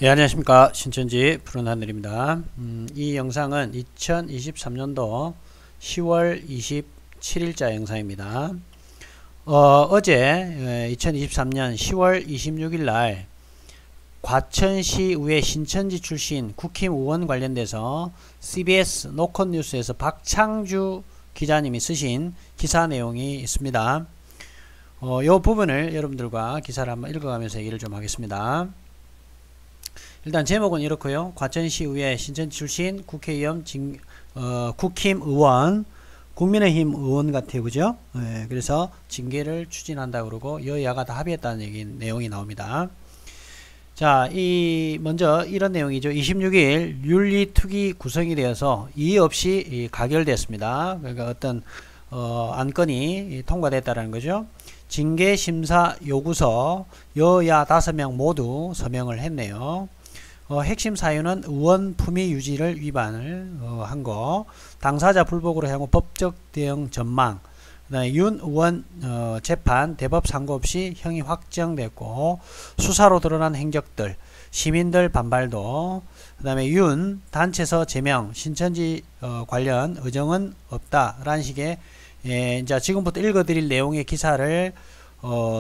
예, 안녕하십니까. 신천지 푸른하늘입니다. 이 영상은 2023년도 10월 27일자 영상입니다. 어제 2023년 10월 26일 날 과천시의회 신천지 출신 국힘 의원 관련돼서 CBS 노컷 뉴스에서 박창주 기자님이 쓰신 기사 내용이 있습니다. 이 부분을 여러분들과 기사를 한번 읽어가면서 얘기를 좀 하겠습니다. 일단 제목은 이렇고요. 과천시의회 신천지 출신 국회의원 국힘 의원, 국민의힘 의원 같아요. 그죠? 네, 그래서 징계를 추진한다 그러고 여야가 다 합의했다는 내용이 나옵니다. 자, 먼저 이런 내용이죠. 26일 윤리특위 구성이 되어서 이의 없이 가결됐습니다. 그러니까 어떤 안건이 통과됐다라는 거죠. 징계심사 요구서 여야 5명 모두 서명을 했네요. 핵심 사유는 의원 품위 유지를 위반을 한 거, 당사자 불복으로 향후 법적 대응 전망, 그다음에 윤 의원 재판 대법 상고 없이 형이 확정됐고 수사로 드러난 행적들, 시민들 반발도, 그다음에 윤 단체서 제명 신천지 관련 의정은 없다라는 식의 이제 지금부터 읽어드릴 내용의 기사를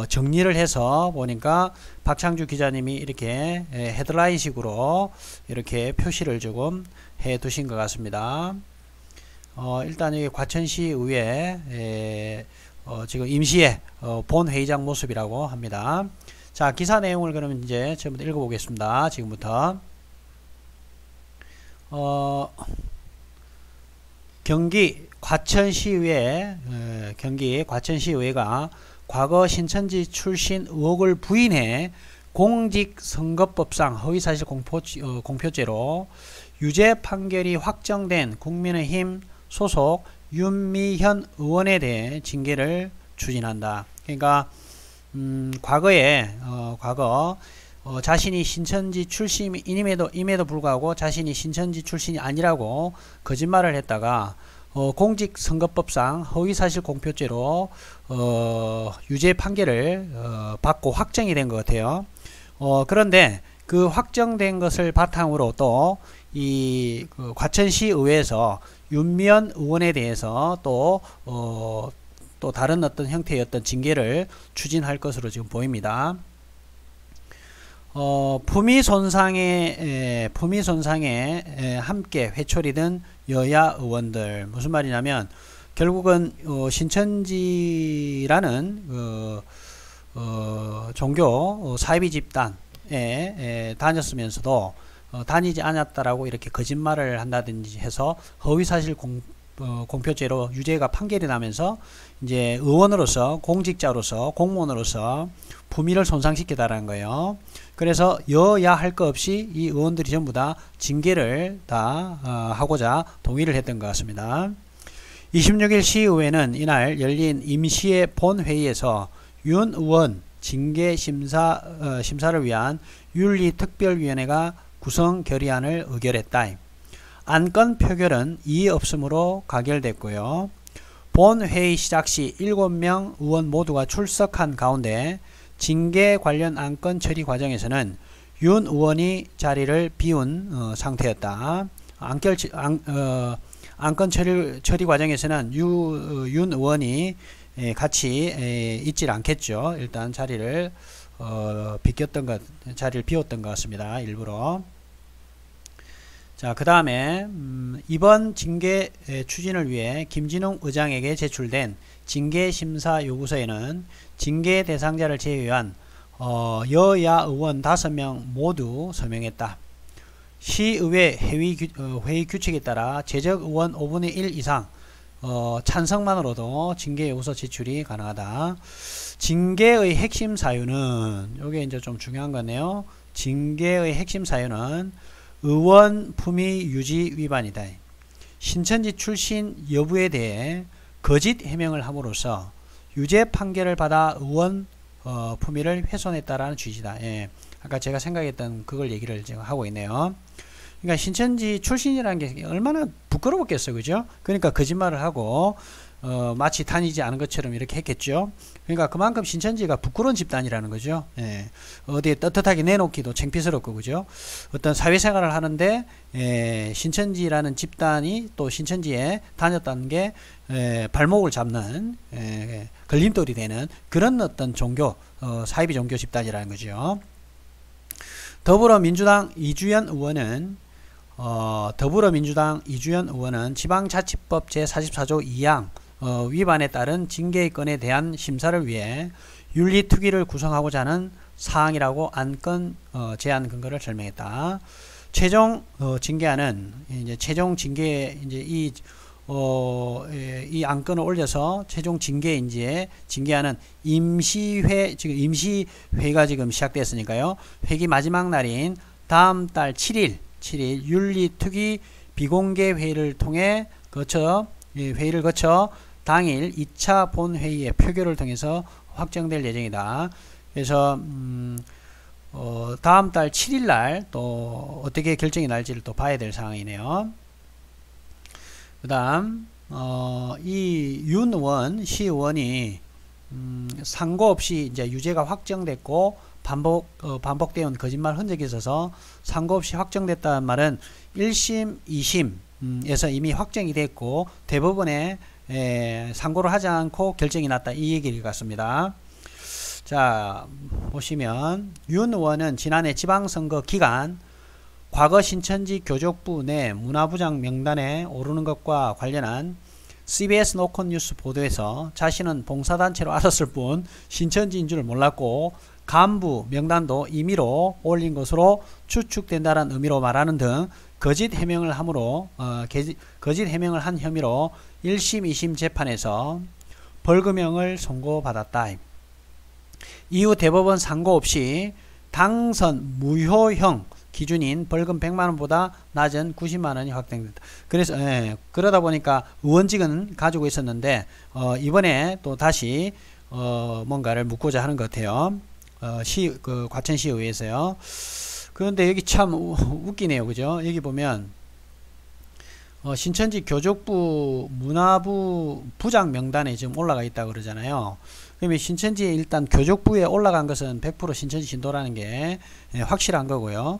정리를 해서 보니까 박창주 기자님이 이렇게 헤드라인 식으로 이렇게 표시를 조금 해 두신 것 같습니다. 일단 여기 과천시 의회 지금 임시의 본회의장 모습이라고 합니다. 자, 기사 내용을 그러면 이제 처음부터 읽어보겠습니다. 지금부터 경기 과천시의회가 과거 신천지 출신 의혹을 부인해 공직선거법상 허위사실 공표죄로 유죄 판결이 확정된 국민의힘 소속 윤미현 의원에 대해 징계를 추진한다. 그러니까 과거 자신이 신천지 출신임에도 불구하고 자신이 신천지 출신이 아니라고 거짓말을 했다가 공직선거법상 허위사실 공표죄로 유죄 판결을 받고 확정이 된 것 같아요. 그런데 그 확정된 것을 바탕으로 또 그 과천시 의회에서 윤미현 의원에 대해서 또 다른 어떤 형태의 어떤 징계를 추진할 것으로 지금 보입니다. 품위 손상에 함께 회초리든 여야 의원들, 무슨 말이냐면 결국은 신천지라는 종교 사이비 집단에 다녔으면서도 다니지 않았다라고 이렇게 거짓말을 한다든지 해서 허위사실 공표죄로 유죄가 판결이 나면서 이제 의원으로서, 공직자로서, 공무원으로서 품위를 손상시키다라는 거예요. 그래서 여야 할 것 없이 이 의원들이 전부 다 징계를 다 하고자 동의를 했던 것 같습니다. 26일 시의회는 이날 열린 임시의 본회의에서 윤 의원 징계 심사를 위한 윤리특별위원회가 구성 결의안을 의결했다. 안건 표결은 이의 없음으로 가결됐고요. 본회의 시작 시 7명 의원 모두가 출석한 가운데 징계 관련 안건 처리 과정에서는 윤 의원이 자리를 비운 상태였다. 안건 처리 과정에서는 윤 의원이 같이 있질 않겠죠. 일단 자리를 비웠던 것 같습니다. 일부러. 자, 그 다음에 이번 징계 추진을 위해 김진웅 의장에게 제출된 징계심사 요구서에는 징계 대상자를 제외한 여야 의원 5명 모두 서명했다. 시의회 회의 규칙에 따라 제적 의원 5분의 1 이상 찬성만으로도 징계 요구서 제출이 가능하다. 징계의 핵심 사유는, 이게 이제 좀 중요한 거네요. 징계의 핵심 사유는 의원 품위 유지 위반이다. 신천지 출신 여부에 대해 거짓 해명을 함으로써 유죄 판결을 받아 의원 품위를 훼손했다라는 취지다. 예. 아까 제가 생각했던 그걸 얘기를 지금 하고 있네요. 그러니까 신천지 출신이라는 게 얼마나 부끄러웠겠어, 그죠? 그러니까 거짓말을 하고 마치 다니지 않은 것처럼 이렇게 했겠죠. 그러니까 그만큼 신천지가 부끄러운 집단이라는 거죠. 예. 어디에 떳떳하게 내놓기도 창피스럽고, 그죠? 어떤 사회생활을 하는데 신천지라는 집단이 또 신천지에 다녔다는 게 발목을 잡는 걸림돌이 되는 그런 어떤 종교, 사이비 종교 집단이라는 거죠. 더불어민주당 이주연 의원은 지방자치법 제44조 2항 위반에 따른 징계의 건에 대한 심사를 위해 윤리특위를 구성하고자 하는 사항이라고 안건 제안 근거를 설명했다. 최종 징계안은 이제 최종 징계 이제 이 안건을 올려서 최종 징계안은 임시회, 지금 임시회가 지금 시작됐으니까요. 회기 마지막 날인 다음 달 7일 윤리특위 비공개 회의를 거쳐 당일 2차 본회의의 표결을 통해서 확정될 예정이다. 그래서 다음 달 7일 날 또 어떻게 결정이 날지를 또 봐야 될 상황이네요. 그 다음 이 윤의원 시의원이 상고 없이 이제 유죄가 확정됐고 반복되어 온 거짓말 흔적이 있어서 상고 없이 확정됐다는 말은 1심, 2심에서 이미 확정이 됐고 대법원에 상고를 하지 않고 결정이 났다, 이 얘기를 같습니다. 자, 보시면 윤 의원은 지난해 지방선거 기간 과거 신천지 교족부 내 문화부장 명단에 오르는 것과 관련한 CBS 노컷뉴스 보도에서 자신은 봉사단체로 알았을 뿐 신천지인 줄 몰랐고 간부 명단도 임의로 올린 것으로 추측된다는 의미로 말하는 등 거짓 해명을 한 혐의로 1심, 2심 재판에서 벌금형을 선고받았다. 이후 대법원 상고 없이 당선 무효형 기준인 벌금 100만원보다 낮은 90만원이 확정됐다. 그래서 그러다 보니까 의원직은 가지고 있었는데 이번에 또 다시 뭔가를 묻고자 하는 것 같아요. 과천시의회에서요. 그런데 여기 참 웃기네요. 그죠? 여기 보면 신천지 교족부 문화부 부장 명단에 지금 올라가 있다고 그러잖아요. 그러면 신천지에 일단 교족부에 올라간 것은 100% 신천지 신도라는 게 확실한 거고요.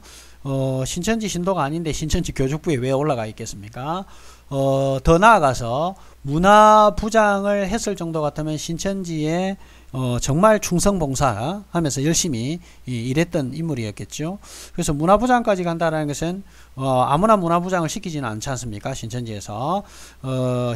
신천지 신도가 아닌데 신천지 교족부에 왜 올라가 있겠습니까? 더 나아가서 문화부장을 했을 정도 같으면 신천지에 정말 충성봉사 하면서 열심히 일했던 인물이었겠죠. 그래서 문화부장까지 간다는 것은 아무나 문화부장을 시키지는 않지 않습니까? 신천지에서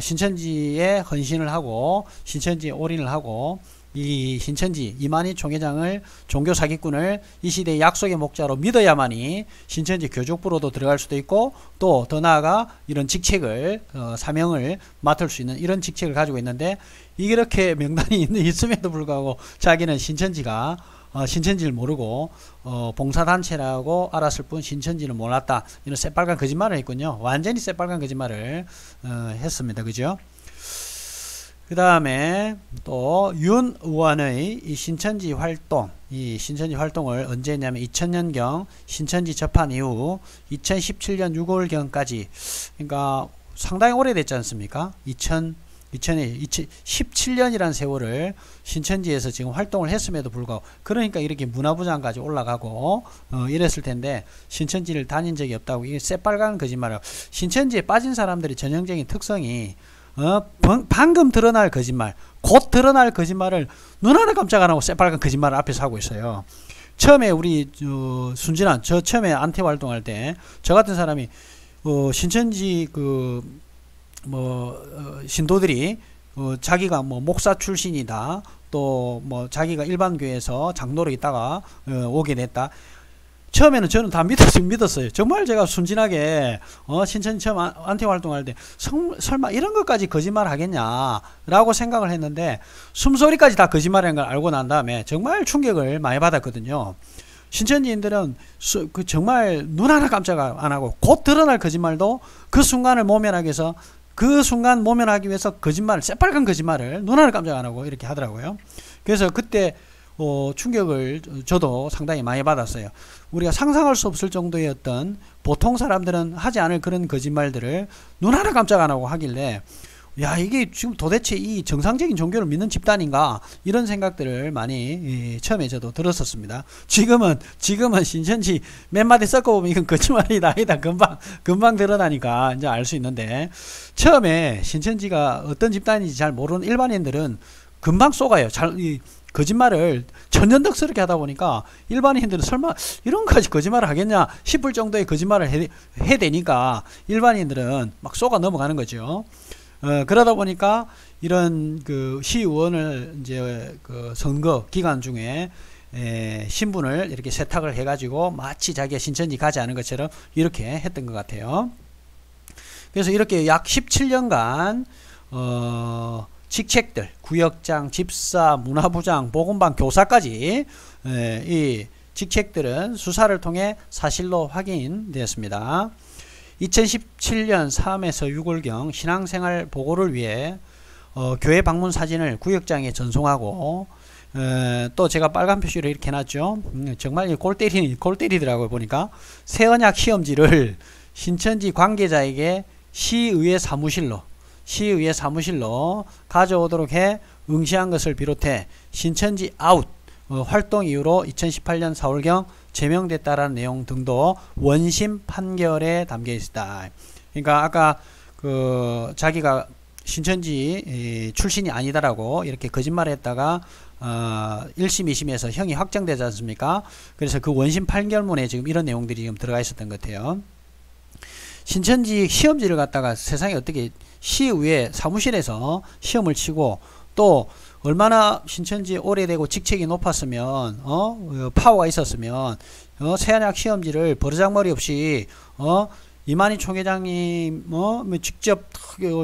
신천지에 헌신을 하고 신천지에 올인을 하고 이 신천지 이만희 총회장을 종교 사기꾼을 이 시대의 약속의 목자로 믿어야만이 신천지 교족부로도 들어갈 수도 있고 또 더 나아가 이런 직책을 사명을 맡을 수 있는 이런 직책을 가지고 있는데 이렇게 명단이 있음에도 불구하고 자기는 신천지를 모르고 봉사단체라고 알았을 뿐 신천지를 몰랐다, 이런 새빨간 거짓말을 했군요. 완전히 새빨간 거짓말을 했습니다. 그죠? 그 다음에 또 윤 의원의 이 신천지 활동을 언제 했냐면 2000년경 신천지 접한 이후 2017년 6월경까지, 그러니까 상당히 오래됐지 않습니까? 2017년이라는 세월을 신천지에서 지금 활동을 했음에도 불구하고, 그러니까 이렇게 문화부장까지 올라가고 이랬을 텐데 신천지를 다닌 적이 없다고, 이게 새빨간 거짓말이에요. 신천지에 빠진 사람들의 전형적인 특성이 방금 드러날 거짓말, 곧 드러날 거짓말을 눈 하나 깜짝 안 하고 새빨간 거짓말을 앞에서 하고 있어요. 처음에 우리 순진한 저 처음에 안태 활동할 때 저 같은 사람이 신천지 신도들이 자기가 뭐 목사 출신이다, 또 뭐 자기가 일반 교회에서 장로로 있다가 오게 됐다. 처음에는 저는 다 믿었어요. 정말 제가 순진하게 신천지 처음 안티 활동할 때 설마 이런 것까지 거짓말 하겠냐 라고 생각을 했는데 숨소리까지 다 거짓말이라는 걸 알고 난 다음에 정말 충격을 많이 받았거든요. 신천지인들은 정말 눈 하나 깜짝 안 하고 곧 드러날 거짓말도 그 순간을 모면하기 위해서 거짓말을, 새빨간 거짓말을 눈 하나 깜짝 안 하고 이렇게 하더라고요. 그래서 그때 충격을 저도 상당히 많이 받았어요. 우리가 상상할 수 없을 정도의 어떤 보통 사람들은 하지 않을 그런 거짓말들을 눈 하나 깜짝 안 하고 하길래 야, 이게 지금 도대체 이 정상적인 종교를 믿는 집단인가? 이런 생각들을 많이 처음에 저도 들었었습니다. 지금은 신천지 몇 마디 섞어보면 이건 거짓말이다, 아니다. 금방 드러나니까 이제 알 수 있는데, 처음에 신천지가 어떤 집단인지 잘 모르는 일반인들은 금방 속아요. 거짓말을 천연덕스럽게 하다 보니까 일반인들은 설마 이런 까지 거짓말을 하겠냐 싶을 정도의 거짓말을 해대니까 일반인들은 막 속아 넘어가는 거죠. 그러다 보니까 이런 그 시의원을 이제 그 선거 기간 중에 신분을 이렇게 세탁을 해가지고 마치 자기가 신천지 가지 않은 것처럼 이렇게 했던 것 같아요. 그래서 이렇게 약 17년간 직책들, 구역장, 집사, 문화부장, 보건방, 교사까지 이 직책들은 수사를 통해 사실로 확인되었습니다. 2017년 3에서 6월경 신앙생활 보고를 위해 교회 방문 사진을 구역장에 전송하고 또 제가 빨간 표시로 이렇게 해놨죠. 정말 골 때리더라고요. 보니까 새언약 시험지를 신천지 관계자에게 시의회 사무실로 가져오도록 해 응시한 것을 비롯해 신천지 아웃 활동 이후로 2018년 4월경 제명됐다라는 내용 등도 원심 판결에 담겨 있다. 그러니까 아까 그 자기가 신천지 출신이 아니다라고 이렇게 거짓말했다가 1심, 2심에서 형이 확정되지 않습니까? 그래서 그 원심 판결문에 지금 이런 내용들이 지금 들어가 있었던 것 같아요. 신천지 시험지를 갖다가 세상에 어떻게 시의회 사무실에서 시험을 치고 또 얼마나 신천지 오래되고 직책이 높았으면 파워가 있었으면 새언약 시험지를 버르장머리 없이 이만희 총회장님 직접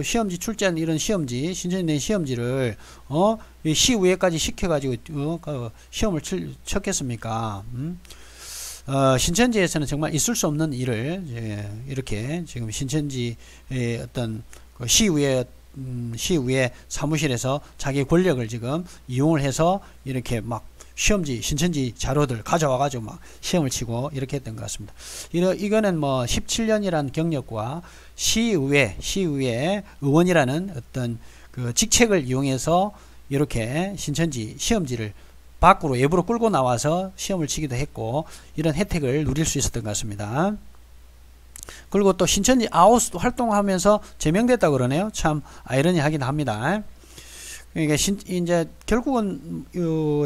시험지 출제한 이런 시험지 신천지 낸 시험지를 시의회까지 시켜가지고 시험을 쳤겠습니까? 신천지에서는 정말 있을 수 없는 일을 이렇게 지금 신천지의 어떤 그 시의회 사무실에서 자기 권력을 지금 이용을 해서 이렇게 막 시험지 신천지 자료들 가져와 가지고 막 시험을 치고 이렇게 했던 것 같습니다. 이거는 뭐 17년이라는 경력과 시의회 의원이라는 어떤 그 직책을 이용해서 이렇게 신천지 시험지를 밖으로 외부로 끌고 나와서 시험을 치기도 했고 이런 혜택을 누릴 수 있었던 것 같습니다. 그리고 또 신천지 아웃 활동하면서 제명됐다 그러네요. 참 아이러니하긴 합니다. 그러니까 이제 결국은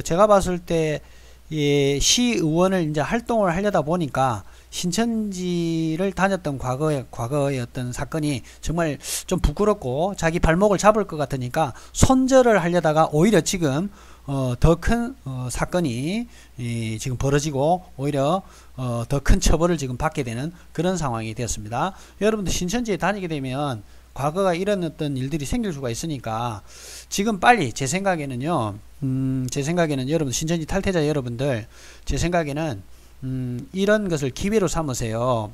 제가 봤을 때 시의원을 이제 활동을 하려다 보니까 신천지를 다녔던 과거의 어떤 사건이 정말 좀 부끄럽고 자기 발목을 잡을 것 같으니까 손절을 하려다가 오히려 지금 더 큰 사건이 지금 벌어지고 오히려 더 큰 처벌을 지금 받게 되는 그런 상황이 되었습니다. 여러분들 신천지에 다니게 되면 과거가 이런 어떤 일들이 생길 수가 있으니까 지금 빨리 제 생각에는요, 여러분 신천지 탈퇴자 여러분들 제 생각에는 이런 것을 기회로 삼으세요.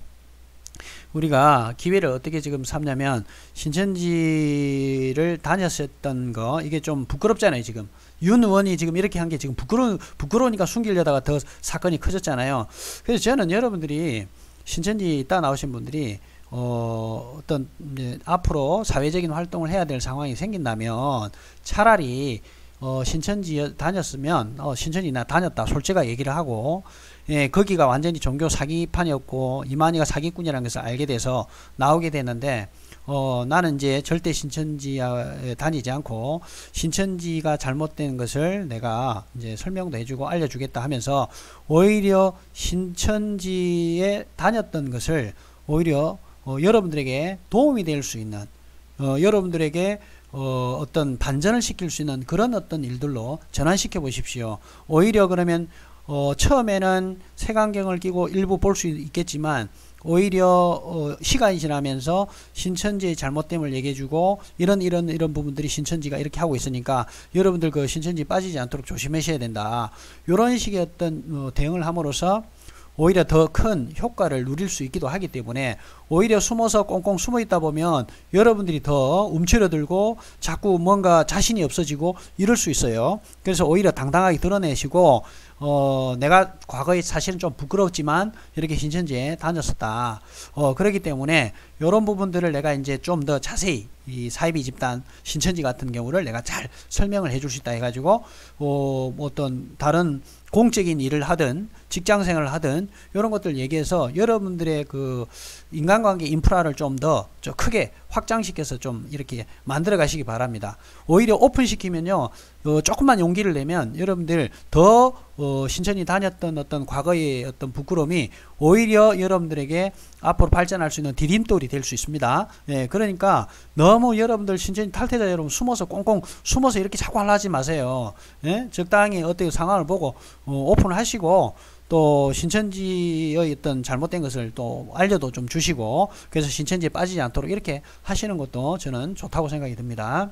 우리가 기회를 어떻게 지금 삼냐면 신천지를 다녔었던 거 이게 좀 부끄럽잖아요. 지금 윤 의원이 지금 이렇게 한 게 지금 부끄러우니까 숨기려다가 더 사건이 커졌잖아요. 그래서 저는 여러분들이 신천지 있다 나오신 분들이 어떤 이제 앞으로 사회적인 활동을 해야 될 상황이 생긴다면 차라리 신천지 다녔으면 신천지 나 다녔다 솔직하게 얘기를 하고 거기가 완전히 종교 사기판이었고 이만희가 사기꾼이라는 것을 알게 돼서 나오게 되는데 나는 이제 절대 신천지에 다니지 않고 신천지가 잘못된 것을 내가 이제 설명도 해주고 알려주겠다 하면서 오히려 신천지에 다녔던 것을 오히려 여러분들에게 도움이 될 수 있는 여러분들에게 어떤 반전을 시킬 수 있는 그런 어떤 일들로 전환시켜 보십시오. 오히려 그러면 처음에는 색안경을 끼고 일부 볼 수 있겠지만 오히려 시간이 지나면서 신천지의 잘못됨을 얘기해주고 이런 부분들이 신천지가 이렇게 하고 있으니까 여러분들 그 신천지 빠지지 않도록 조심하셔야 된다. 이런 식의 어떤 대응을 함으로써 오히려 더 큰 효과를 누릴 수 있기도 하기 때문에 오히려 숨어서 꽁꽁 숨어 있다 보면 여러분들이 더 움츠러들고 자꾸 뭔가 자신이 없어지고 이럴 수 있어요. 그래서 오히려 당당하게 드러내시고 내가 과거에 사실은 좀 부끄럽지만 이렇게 신천지에 다녔었다. 그렇기 때문에 이런 부분들을 내가 이제 좀 더 자세히 이 사이비 집단 신천지 같은 경우를 내가 잘 설명을 해줄 수 있다 해가지고 뭐 어떤 다른 공적인 일을 하든 직장 생활을 하든 이런 것들 얘기해서 여러분들의 그 인간관계 인프라를 좀 더 크게 확장시켜서 좀 이렇게 만들어 가시기 바랍니다. 오히려 오픈시키면요 조금만 용기를 내면 여러분들 더 신천지 다녔던 어떤 과거의 어떤 부끄러움이 오히려 여러분들에게 앞으로 발전할 수 있는 디딤돌이 될 수 있습니다. 예, 그러니까 너무 여러분들 신천지 탈퇴자 여러분 숨어서 꽁꽁 숨어서 이렇게 자꾸 하지 마세요. 예? 적당히 어떤 상황을 보고 오픈을 하시고 또 신천지의 어떤 잘못된 것을 또 알려도 좀 주시고 그래서 신천지에 빠지지 않도록 이렇게 하시는 것도 저는 좋다고 생각이 듭니다.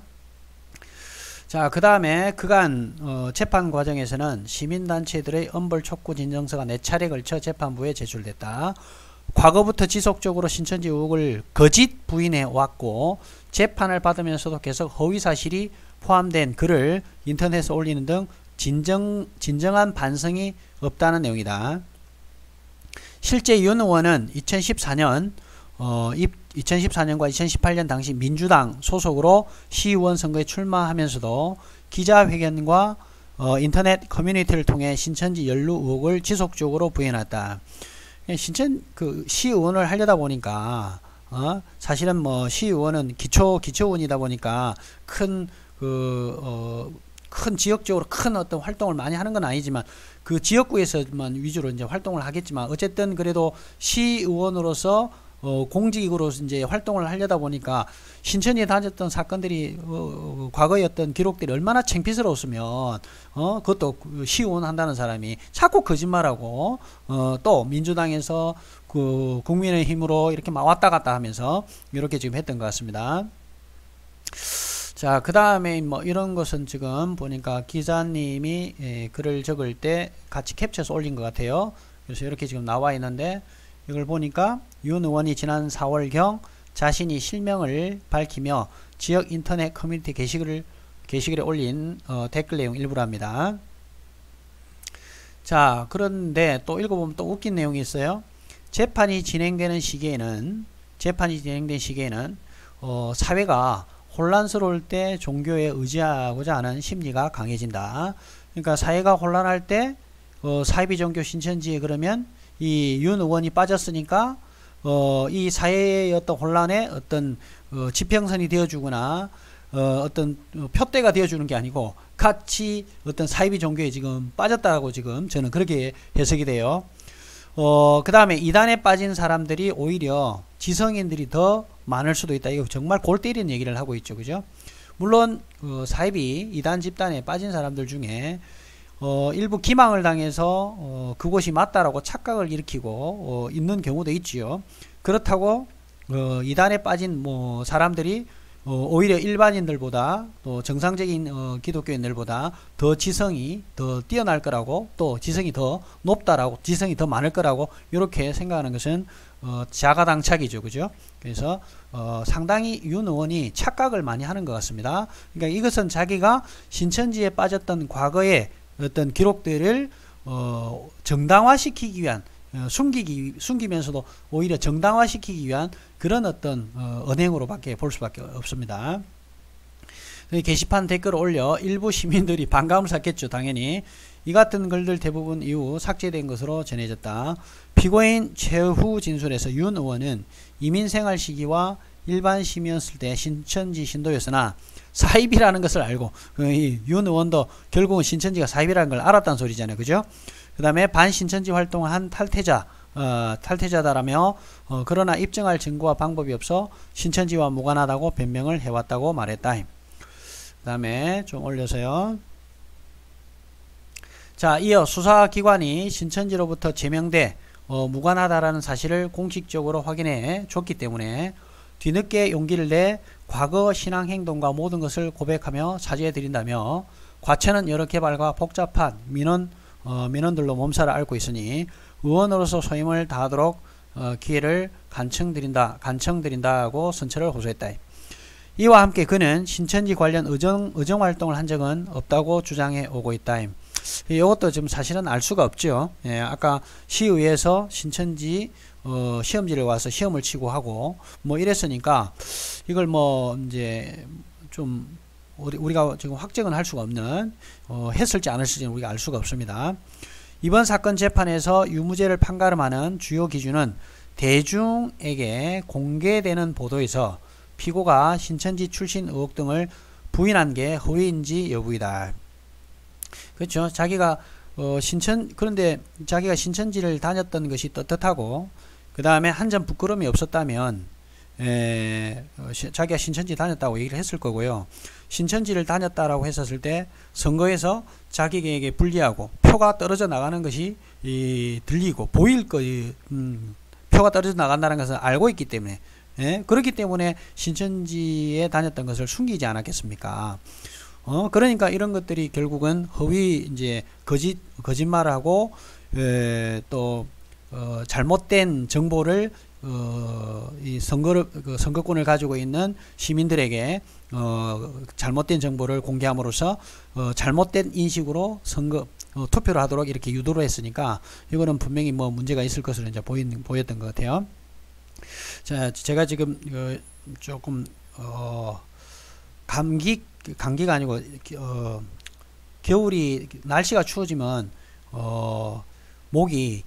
자, 그 다음에 그간 재판 과정에서는 시민단체들의 엄벌 촉구 진정서가 4차례 걸쳐 재판부에 제출됐다. 과거부터 지속적으로 신천지 의혹을 거짓 부인해 왔고 재판을 받으면서도 계속 허위사실이 포함된 글을 인터넷에 올리는 등 진정한 반성이 없다는 내용이다. 실제 윤 의원은 2014년과 2018년 당시 민주당 소속으로 시의원 선거에 출마하면서도 기자회견과 인터넷 커뮤니티를 통해 신천지 연루 의혹을 지속적으로 부인했다. 시의원을 하려다 보니까 사실은 뭐 시의원은 기초의원이다 보니까 큰 지역적으로 큰 어떤 활동을 많이 하는 건 아니지만 그 지역구에서만 위주로 이제 활동을 하겠지만 어쨌든 그래도 시의원으로서 공직으로 이제 활동을 하려다 보니까 신천지에 다녔던 사건들이 과거의 어떤 기록들이 얼마나 창피스러웠으면 그것도 시의원 한다는 사람이 자꾸 거짓말하고 또 민주당에서 그 국민의힘으로 이렇게 막 왔다 갔다 하면서 이렇게 지금 했던 것 같습니다. 자, 그 다음에 뭐 이런 것은 지금 보니까 기자님이 글을 적을 때 같이 캡처해서 올린 것 같아요. 그래서 이렇게 지금 나와 있는데 이걸 보니까 윤 의원이 지난 4월경 자신이 실명을 밝히며 지역 인터넷 커뮤니티 게시글에 올린 댓글 내용 일부랍니다. 자, 그런데 또 읽어보면 또 웃긴 내용이 있어요. 재판이 진행된 시기에는 사회가 혼란스러울 때 종교에 의지하고자 하는 심리가 강해진다. 그러니까 사회가 혼란할 때 사이비 종교 신천지에 그러면 이 윤 의원이 빠졌으니까 이 사회의 어떤 혼란에 어떤 지평선이 되어주거나 어떤 표대가 되어주는 게 아니고 같이 어떤 사이비 종교에 지금 빠졌다고 지금 저는 그렇게 해석이 돼요. 그 다음에 이단에 빠진 사람들이 오히려 지성인들이 더 많을 수도 있다. 이거 정말 골 때리는 얘기를 하고 있죠. 그죠? 물론 사이비 이단 집단에 빠진 사람들 중에 일부 기망을 당해서 그것이 맞다라고 착각을 일으키고 있는 경우도 있지요. 그렇다고 이단에 빠진 사람들이 오히려 일반인들보다 또 정상적인 기독교인들보다 더 지성이 더 뛰어날 거라고 또 지성이 더 높다라고 지성이 더 많을 거라고 이렇게 생각하는 것은 자가당착이죠. 그죠? 그래서 상당히 윤 의원이 착각을 많이 하는 것 같습니다. 그러니까 이것은 자기가 신천지에 빠졌던 과거의 어떤 기록들을 정당화시키기 위한 숨기면서도 오히려 정당화시키기 위한 그런 어떤 언행으로밖에 볼 수밖에 없습니다. 게시판 댓글을 올려 일부 시민들이 반감을 샀겠죠. 당연히 이 같은 글들 대부분 이후 삭제된 것으로 전해졌다. 피고인 최후 진술에서 윤 의원은 이민생활 시기와 일반 시민이었을 때 신천지 신도였으나 사입이라는 것을 알고 윤 의원도 결국은 신천지가 사입이라는 걸 알았다는 소리잖아요. 그죠? 그 다음에 반신천지 활동을 한 탈퇴자다라며 그러나 입증할 증거와 방법이 없어 신천지와 무관하다고 변명을 해왔다고 말했다. 그 다음에 좀 올려서요. 자, 이어 수사기관이 신천지로부터 제명돼 무관하다라는 사실을 공식적으로 확인해 줬기 때문에 뒤늦게 용기를 내 과거 신앙 행동과 모든 것을 고백하며 사죄해 드린다며 과천은 여러 개발과 복잡한 민원들로 몸살을 앓고 있으니 의원으로서 소임을 다하도록 기회를 간청드린다고 선처를 호소했다. 이와 함께 그는 신천지 관련 의정 활동을 한 적은 없다고 주장해 오고 있다. 이것도 지금 사실은 알 수가 없죠. 예, 아까 시의회에서 신천지 시험지를 와서 시험을 치고 하고 뭐 이랬으니까 이걸 뭐 이제 좀 우리가 지금 확정은 할 수가 없는 했을지 안 했을지는 우리가 알 수가 없습니다. 이번 사건 재판에서 유무죄를 판가름하는 주요 기준은 대중에게 공개되는 보도에서 피고가 신천지 출신 의혹 등을 부인한 게 허위인지 여부이다. 그렇죠. 자기가 그런데 자기가 신천지를 다녔던 것이 떳떳하고 그 다음에 한 점 부끄러움이 없었다면 자기가 신천지 다녔다고 얘기를 했을 거고요. 신천지를 다녔다라고 했었을 때 선거에서 자기에게 불리하고 표가 떨어져 나가는 것이 들리고 보일 표가 떨어져 나간다는 것을 알고 있기 때문에 그렇기 때문에 신천지에 다녔던 것을 숨기지 않았겠습니까? 그러니까 이런 것들이 결국은 허위 이제 거짓말하고 또 잘못된 정보를 이 선거권을 가지고 있는 시민들에게 잘못된 정보를 공개함으로써 잘못된 인식으로 투표를 하도록 이렇게 유도를 했으니까 이거는 분명히 뭐 문제가 있을 것으로 이제 보였던 것 같아요. 자, 제가 지금 조금 감기가 아니고 겨울이 날씨가 추워지면 목이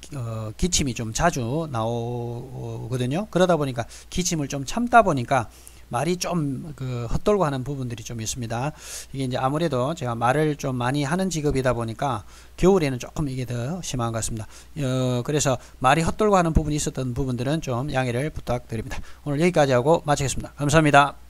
기침이 좀 자주 나오거든요. 그러다 보니까 기침을 좀 참다 보니까 말이 좀 헛돌고 하는 부분들이 좀 있습니다. 이게 이제 아무래도 제가 말을 좀 많이 하는 직업이다 보니까 겨울에는 조금 이게 더 심한 것 같습니다. 그래서 말이 헛돌고 하는 부분이 있었던 부분들은 좀 양해를 부탁드립니다. 오늘 여기까지 하고 마치겠습니다. 감사합니다.